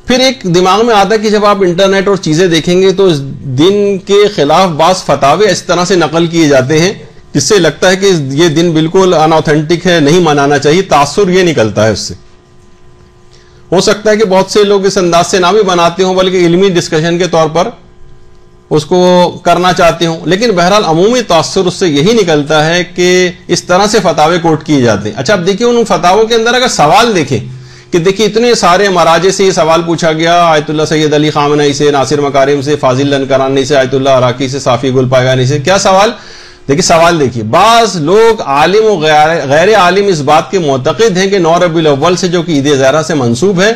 फिर एक दिमाग में आता है कि जब आप इंटरनेट और चीजें देखेंगे तो इस दिन के खिलाफ बास फतावे इस तरह से नकल किए जाते हैं जिससे लगता है कि ये दिन बिल्कुल अनऑथेंटिक है, नहीं मनाना चाहिए। तासुर ये निकलता है उससे। हो सकता है कि बहुत से लोग इस अंदाज से ना भी बनाते हों बल्कि इल्मी डिस्कशन के तौर पर उसको करना चाहते हों, लेकिन बहरहाल अमूमी तासुर उससे यही निकलता है कि इस तरह से फतावे कोट किए जाते हैं। अच्छा, अब देखिए उन फतावों के अंदर अगर सवाल देखें कि देखिए इतने सारे मराजे से ये सवाल पूछा गया, आयतुल्लाह सैयद अली खामनई से, नासिर मकारिम से, फाजिल लनकरानी से, आयतुल्लाह अराकी से, साफी गुल पायगानी से, क्या सवाल देखिए। सवाल देखिए, बाज लोग आलिम और गैर आलिम इस बात के मुतक़िद हैं कि 9 रबीउल अव्वल से जो कि ईद ज़हरा से मंसूब है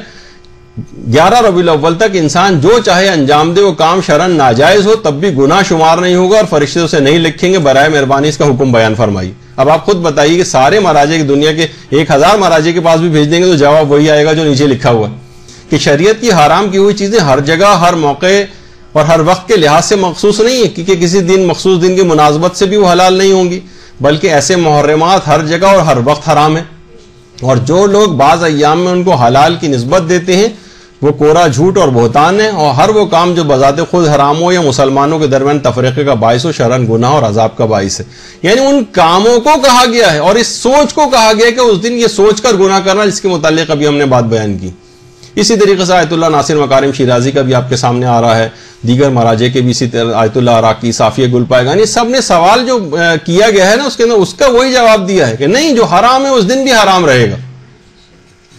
11 रबीउल अव्वल तक इंसान जो चाहे अंजाम दे, वो काम शरन नाजायज हो तब भी गुनाह शुमार नहीं होगा और फरिश्ते उसे नहीं लिखेंगे। बराए मेहरबानी इसका हुक्म बयान फरमाइए। अब आप खुद बताइए कि सारे मराजे की दुनिया के 1000 मराजे के पास भी भेज देंगे तो जवाब वही आएगा जो नीचे लिखा हुआ है कि शरीयत की हराम की हुई चीजें हर जगह, हर मौके और हर वक्त के लिहाज से मखसूस नहीं है कि किसी दिन मखसूस दिन की मुनासबत से भी वो हलाल नहीं होंगी, बल्कि ऐसे मुहर्रमात हर जगह और हर वक्त हराम है। और जो लोग बाज अय्याम में उनको हलाल की निस्बत देते हैं वो कोरा झूठ और बहतान है, और हर वो काम जो बजाते खुद हराम हो या मुसलमानों के दरमियान तफरीके का बाइस हो, शरन गुनाह और अजाब का बाइस है। यानी उन कामों को कहा गया है और इस सोच को कहा गया है कि उस दिन ये सोचकर गुनाह करना, जिसके मुतालिक अभी हमने बात बयान की। इसी तरीके से आयतुल्लाह नासिर मकारिम शिराजी का भी आपके सामने आ रहा है, दीगर मराजे के भी इसी तरह, आयतुल्लाह अराकी, साफिया गुल पायगानी, सब ने सवाल जो किया गया है ना उसके अंदर उसका वही जवाब दिया है कि नहीं, जो हराम है उस दिन भी हराम रहेगा,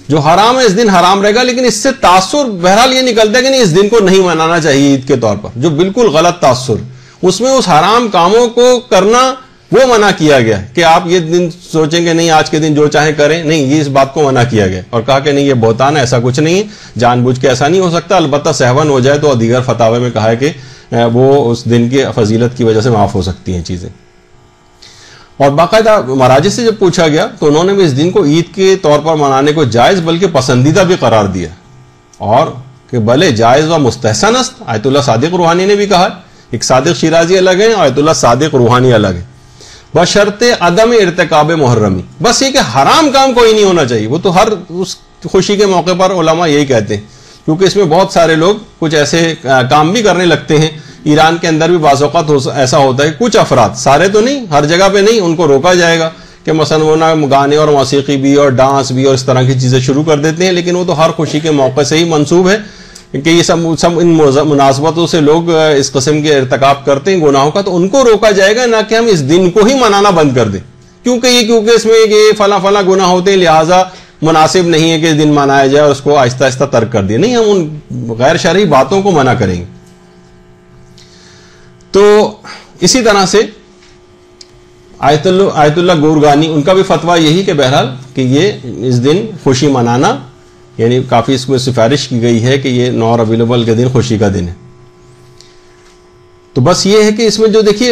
जो हराम है इस दिन हराम रहेगा। लेकिन इससे तासुर बहरहाल ये निकलता है कि नहीं, इस दिन को नहीं मनाना चाहिए ईद के तौर पर, जो बिल्कुल गलत तासुर, उसमें उस हराम कामों को करना वो मना किया गया है कि आप ये दिन सोचेंगे नहीं आज के दिन जो चाहे करें, नहीं, ये इस बात को मना किया गया और कहा कि नहीं ये बहतान है, ऐसा कुछ नहीं है, जानबूझ के ऐसा नहीं हो सकता। अलबत्ता सहवन हो जाए तो दीगर फतावे में कहा है कि वो उस दिन की फजीलत की वजह से माफ हो सकती हैं चीजें। और बाकायदा मराजे से जब पूछा गया तो उन्होंने भी इस दिन को ईद के तौर पर मनाने को जायज बल्कि पसंदीदा भी करार दिया, और कि भले जायज व मुस्तहसन अस्त। आयतुल्लाह सादिक रूहानी ने भी कहा, एक सादिक शिराजी अलग है, आयतुल्लाह सादिक रूहानी अलग है, बशर्ते अदम इर्तिकाब मुहर्रमी, बस ये कि हराम काम कोई नहीं होना चाहिए। वो तो हर उस खुशी के मौके पर उलमा यही कहते हैं, क्योंकि इसमें बहुत सारे लोग कुछ ऐसे काम भी करने लगते हैं। ईरान के अंदर भी बाज़ौक़ात ऐसा होता है, कुछ अफराद, सारे तो नहीं, हर जगह पे नहीं, उनको रोका जाएगा कि मसलन वो ना गाने और मौसीकी भी और डांस भी और इस तरह की चीज़ें शुरू कर देते हैं, लेकिन वो तो हर खुशी के मौके से ही मंसूब है कि ये सब इन मुनासबतों से लोग इस किस्म के इर्तिकाब करते हैं गुनाहों का, तो उनको रोका जाएगा, ना कि हम इस दिन को ही मनाना बंद कर दें क्योंकि इसमें ये फला फला गुनाह होते हैं, लिहाजा मुनासिब नहीं है कि इस दिन मनाया जाए और उसको आहिस्ता आहिस्ता तर्क कर दिए। नहीं, हम उन गैर शरई बातों को मना करेंगे। तो इसी तरह से आयतुल्लाह गुरगानी, उनका भी फतवा यही कि बहरहाल कि ये इस दिन खुशी मनाना, यानी काफ़ी इसमें सिफारिश की गई है कि ये 9 रबीउल अव्वल के दिन खुशी का दिन है। तो बस ये है कि इसमें जो देखिए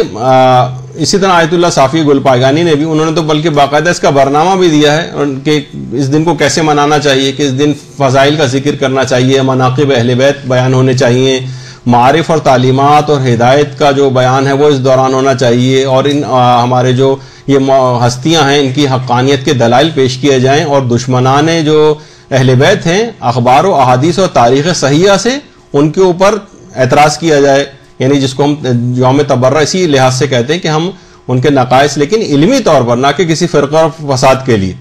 इसी तरह आयतुल्लाह साफी गुल पायगानी ने भी, उन्होंने तो बल्कि बाकायदा इसका बरनामा भी दिया है कि इस दिन को कैसे मनाना चाहिए, कि इस दिन फ़ज़ाइल का जिक्र करना चाहिए, मनाक़िब अहले बैत बयान होने चाहिए, मारिफ और तालीमात और हिदायत का जो बयान है वो इस दौरान होना चाहिए, और इन हमारे जो ये हस्तियाँ हैं इनकी हक़ानियत के दलाइल पेश किए जाएँ, और दुश्मनाने जो अहले बैत हैं अखबार और अहादीस और तारीख़ सहिया से उनके ऊपर एतराज़ किया जाए, यानी जिसको हम यौम तबर्रा इसी लिहाज से कहते हैं कि हम उनके नकाइस, लेकिन इल्मी तौर पर, ना कि किसी फ़िरक़ा फसाद के लिए।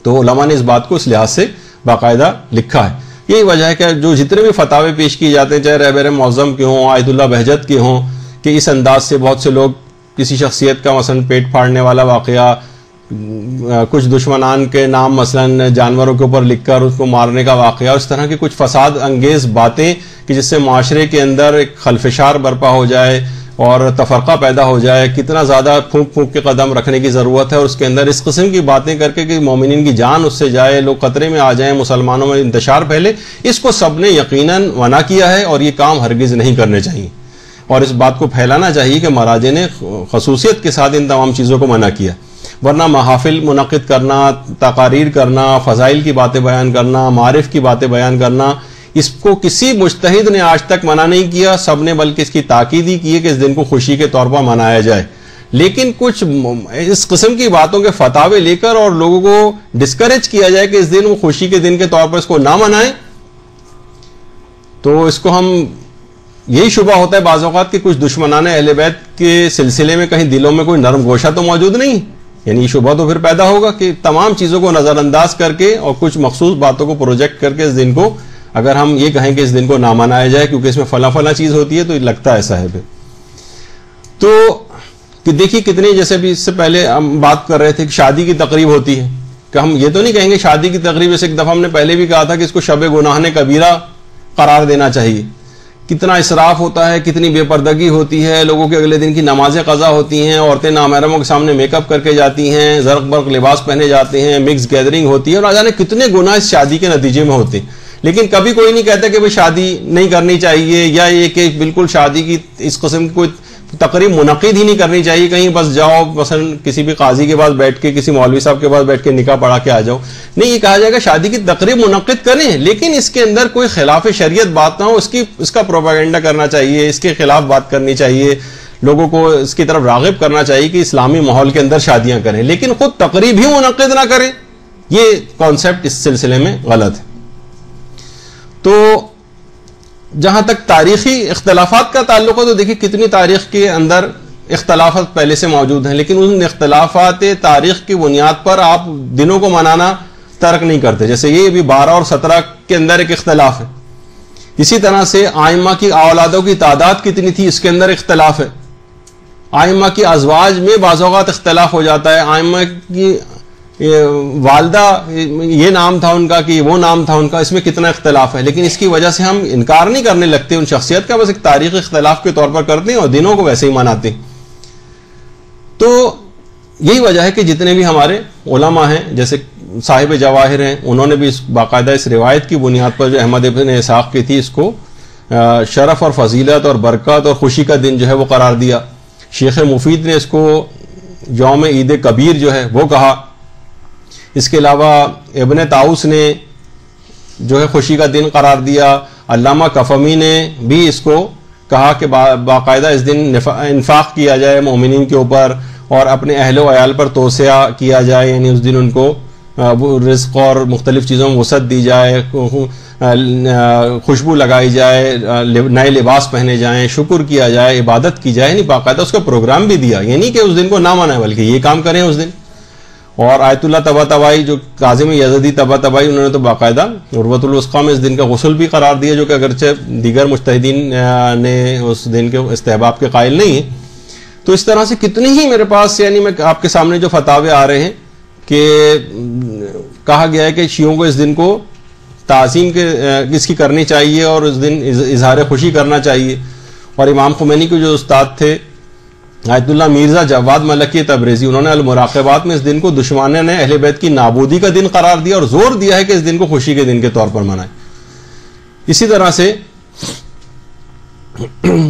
तो उलमा ने इस बात को इस लिहाज से बाकायदा लिखा है। यही वजह है कि जो जितने भी फतावे पेश किए जाते हैं, चाहे रहबर मौज़म के हों, आयतुल्लाह बहजत के हों, कि इस अंदाज से बहुत से लोग किसी शख्सियत का मसलन पेट फाड़ने वाला वाक़या, कुछ दुश्मनान के नाम मसलन जानवरों के ऊपर लिखकर उसको मारने का वाक़या, इस तरह की कुछ फसाद अंगेज़ बातें कि जिससे माशरे के अंदर एक खलफशार बर्पा हो जाए और तफरक़ा पैदा हो जाए, कितना ज़्यादा फूंक फूंक के कदम रखने की ज़रूरत है, और उसके अंदर इस किस्म की बातें करके कि मोमिनीन की जान उससे जाए, लोग खतरे में आ जाएं, मुसलमानों में इंतशार फैले, इसको सब ने यकीनन मना किया है और ये काम हरगिज़ नहीं करने चाहिए। और इस बात को फैलाना चाहिए कि महाराजे ने खसूसियत के साथ इन तमाम चीज़ों को मना किया, वरना महाफिल मुनक़िद करना, तकारीर करना, फ़ज़ाइल की बातें बयान करना, मारिफ की बातें बयान करना, इसको किसी मुज्तहिद ने आज तक मना नहीं किया। सब ने बल्कि इसकी ताकीद ही की है कि इस दिन को खुशी के तौर पर मनाया जाए। लेकिन कुछ इस किस्म की बातों के फतावे लेकर और लोगों को डिस्करेज किया जाए कि इस दिन वो खुशी के दिन के तौर पर इसको ना मनाएं, तो इसको हम यही शुबा होता है बाज़ औक़ात कि कुछ दुश्मनाने अहले बैत के सिलसिले में कहीं दिलों में कोई नरम गोशा तो मौजूद नहीं, यानी शुबा तो फिर पैदा होगा कि तमाम चीज़ों को नज़रअंदाज करके और कुछ मखसूस बातों को प्रोजेक्ट करके इस दिन को अगर हम ये कहें कि इस दिन को ना मनाया जाए क्योंकि इसमें फला फला चीज़ होती है, तो लगता ऐसा है। तो कि देखिए कितनी, जैसे भी इससे पहले हम बात कर रहे थे कि शादी की तकरीब होती है, कि हम ये तो नहीं कहेंगे शादी की तकरीब, जैसे एक दफ़ा हमने पहले भी कहा था कि इसको शब गुनाह कबीरा करार देना चाहिए। कितना इसराफ होता है, कितनी बेपर्दगी होती है, लोगों के अगले दिन की नमाजें कज़ा होती हैं, औरतें नामहरमों के सामने मेकअप करके जाती हैं, ज़र्क बर्क लिबास पहने जाते हैं, मिक्स गैदरिंग होती है, और ना जाने कितने गुनाह इस शादी के नतीजे में होते हैं। लेकिन कभी कोई नहीं कहता कि भाई शादी नहीं करनी चाहिए, या ये कि बिल्कुल शादी की इस किस्म की कोई तकरीब मुनक़िद ही नहीं करनी चाहिए, कहीं बस जाओ मसलन किसी भी काजी के पास बैठ के, किसी मौलवी साहब के पास बैठ के निकाह पढ़ा के आ जाओ। नहीं, ये कहा जाएगा शादी की तकरीब मुनक़िद करें, लेकिन इसके अंदर कोई खिलाफ शरीयत बात ना हो, इसका प्रोपेगेंडा करना चाहिए, इसके खिलाफ बात करनी चाहिए, लोगों को इसकी तरफ राग़िब करना चाहिए कि इस्लामी माहौल के अंदर शादियां करें, लेकिन खुद तकरीब ही मुनक़िद ना करें। ये कॉन्सेप्ट इस सिलसिले में गलत है। तो जहां तक तारीखी इख्तलाफात का ताल्लुक है, तो देखिए कितनी तारीख के अंदर इख्तलाफात पहले से मौजूद हैं, लेकिन उन इख्तलाफात तारीख की बुनियाद पर आप दिनों को मनाना तर्क नहीं करते। जैसे ये अभी 12 और 17 के अंदर एक इख्तलाफ है। इसी तरह से आइम्मा की औलादों की तादाद कितनी थी, इसके अंदर इख्तलाफ है। आइम्मा की अज़वाज में बाज़ औक़ात इख्तलाफ हो जाता है। आइम्मा की वालदा ये नाम था उनका कि वो नाम था उनका, इसमें कितना इख्तलाफ है, लेकिन इसकी वजह से हम इनकार नहीं करने लगते उन शख्सियत का, बस एक तारीख़ी इख्तलाफ के तौर पर करते हैं और दिनों को वैसे ही मनाते हैं। तो यही वजह है कि जितने भी हमारे उलमा हैं, जैसे साहिब जवाहिर हैं, उन्होंने भी बाकायदा इस रिवायत की बुनियाद पर जो अहमद इब्न इसाक़ की थी, इसको शरफ और फजीलत और बरकत और खुशी का दिन जो है वो करार दिया। शेख मुफीद ने इसको यौम ईद कबीर जो है वो कहा। इसके अलावा इब्न ताउस ने जो है खुशी का दिन करार दिया। अल्लामा कफ़मी ने भी इसको कहा कि बाकायदा इस दिन इन्फाक किया जाए मोमिनीन के ऊपर और अपने अहलो अयाल पर तोसिया किया जाए, यानी उस दिन उनको रिज़्क़ और मुख्तलिफ चीज़ों में वसअत दी जाए, खुशबू लगाई जाए, नए लिबास पहने जाएं, शुक्र किया जाए, इबादत की जाए, यानी बाकायदा उसका प्रोग्राम भी दिया। यानी कि उस दिन को ना मनाए बल्कि ये काम करें उस दिन। और आयतुल्लाह तबातबाई जो काज़िम यज़दी तबातबाई, उन्होंने तो बाकायदा उर्वतुल वुस्क़ा में इस दिन का गुस्ल भी करार दिया, जो कि अगरचे दीगर मुज्तहिदीन ने उस दिन के इस्तेहबाब के कायल नहीं है। तो इस तरह से कितने ही मेरे पास, यानी मैं आपके सामने जो फतावे आ रहे हैं कि कहा गया है कि शियों को इस दिन को ताज़ीम के इसकी करनी चाहिए और उस दिन इजहार खुशी करना चाहिए। और इमाम खुमैनी के जो उस्ताद थे आयतुल्लाह मिर्ज़ा जवाद मलकी तबरेज़ी, उन्होंने अल-मुराक़बात में इस दिन को दुश्मन ने अहले बैत की नाबूदी का दिन करार दिया और जोर दिया है कि इस दिन को खुशी के दिन के तौर पर मनाएं। इसी तरह से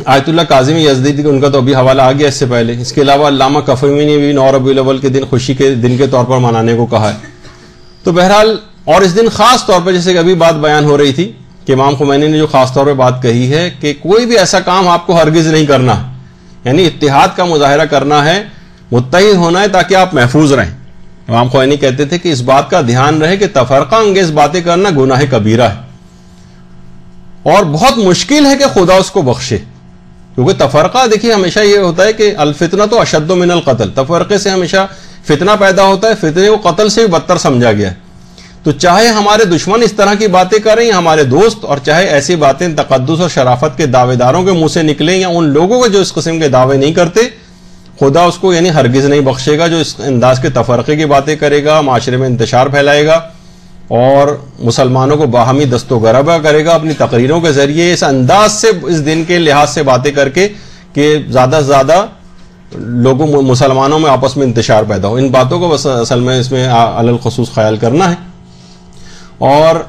आयतुल्लाह काज़िम यज़दी, उनका तो अभी हवाला आ गया इससे पहले। इसके अलावा अल्लामा कफ़मी ने भी 9 रबीउल अव्वल के दिन खुशी के दिन के तौर पर मनाने को कहा है। तो बहरहाल, और इस दिन खास तौर पर, जैसे अभी बात बयान हो रही थी कि इमाम खुमैनी ने जो खास तौर पर बात कही है कि कोई भी ऐसा काम आपको हरगिज नहीं करना है, यानी इत्तिहाद का मुजाहिरा करना है, मुत्तहिद होना है ताकि आप महफूज रहें। इमाम खुमैनी कहते थे कि इस बात का ध्यान रहे कि तफरका अंगेज बातें करना गुनाह कबीरा है और बहुत मुश्किल है कि खुदा उसको बख्शे। क्योंकि तफरका, देखिए, हमेशा ये होता है कि अलफितना तो अशद्दु मिनल कत्ल, तफरके से हमेशा फितना पैदा होता है, फितने को कत्ल से भी बदतर समझा गया है। तो चाहे हमारे दुश्मन इस तरह की बातें करें या हमारे दोस्त, और चाहे ऐसी बातें तकद्दुस और शराफत के दावेदारों के मुंह से निकलें या उन लोगों के जो इस किस्म के दावे नहीं करते, खुदा उसको यानी हरगिज नहीं बख्शेगा जो इस अंदाज के तफरके की बातें करेगा, माशरे में इंतशार फैलाएगा और मुसलमानों को बाहमी दस्तोगरबा करेगा अपनी तकरीरों के जरिए, इस अंदाज से, इस दिन के लिहाज से बातें करके कि ज़्यादा से ज़्यादा लोगों मुसलमानों में आपस में इंतशार पैदा हो। इन बातों को बस असल में इसमें अलल खुसूस ख्याल करना है। और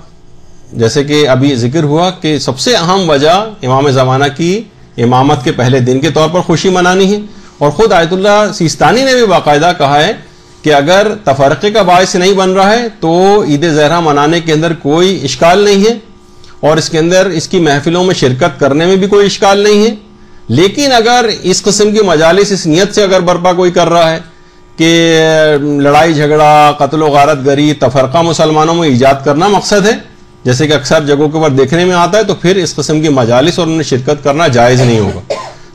जैसे कि अभी जिक्र हुआ कि सबसे अहम वजह इमाम ज़माना की इमामत के पहले दिन के तौर पर खुशी मनानी है। और ख़ुद आयतुल्लाह सिस्तानी ने भी बाकायदा कहा है कि अगर तफरक़े का बायस नहीं बन रहा है तो ईद ज़हरा मनाने के अंदर कोई इश्काल नहीं है और इसके अंदर इसकी महफिलों में शिरकत करने में भी कोई इश्काल नहीं है। लेकिन अगर इस किस्म की मजालिस इस नियत से अगर बर्पा कोई कर रहा है कि लड़ाई झगड़ा, कत्ल गारत गरी, तफरका मुसलमानों में ईजाद करना मकसद है, जैसे कि अक्सर जगहों के ऊपर देखने में आता है, तो फिर इस किस्म की मजालिस और उन्हें शिरकत करना जायज़ नहीं होगा।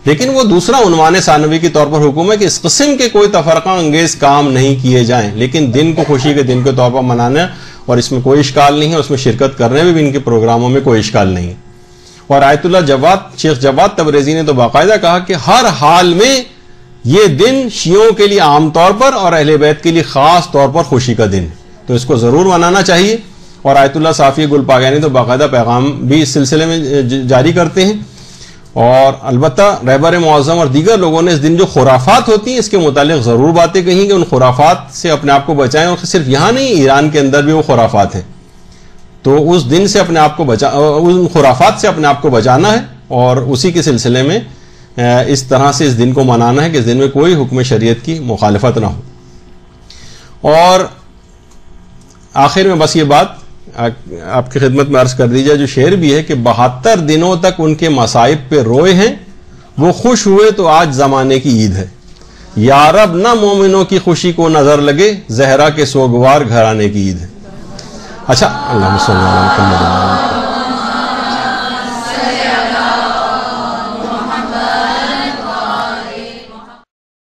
लेकिन वो दूसरा उन्वान सानवी के तौर पर हुक्म है कि इस किस्म के कोई तफरका अंगेज काम नहीं किए जाएं, लेकिन दिन को खुशी के दिन के तौर पर मनाना और इसमें कोई इश्काल नहीं है, उसमें शिरकत करने में भी इनके प्रोग्रामों में कोई इश्काल नहीं है। और आयतुल्लाह जवाद शेख जवाद तबरेज़ी ने तो बाकायदा कहा कि हर हाल में ये दिन शियों के लिए आमतौर पर और अहले बैत के लिए खास तौर पर खुशी का दिन है, तो इसको जरूर मनाना चाहिए। और आयतुल्लाह साफ़ी गुलपागानी तो बाकायदा पैगाम भी इस सिलसिले में जारी करते हैं। और अलबत्ता रहबर मुअज़्ज़म और दीगर लोगों ने इस दिन जो खुराफात होती हैं इसके मुतालिक ज़रूर बातें कही कि उन खुराफात से अपने आप को बचाएं। और सिर्फ यहाँ नहीं, ईरान के अंदर भी वो खुराफात हैं, तो उस दिन से अपने आप को उन खुराफात से अपने आप को बचाना है और उसी के सिलसिले में इस तरह से इस दिन को मनाना है कि इस दिन में कोई हुक्म शरीयत की मुखालफत ना हो। और आखिर में बस ये बात आपकी खिदमत में अर्ज कर दी जाए, जो शेर भी है कि 72 दिनों तक उनके मसाइब पे रोए हैं, वो खुश हुए तो आज जमाने की ईद है। या रब ना मोमिनों की खुशी को नजर लगे, जहरा के सोगवार घराने की ईद है। अच्छा, अल्लाह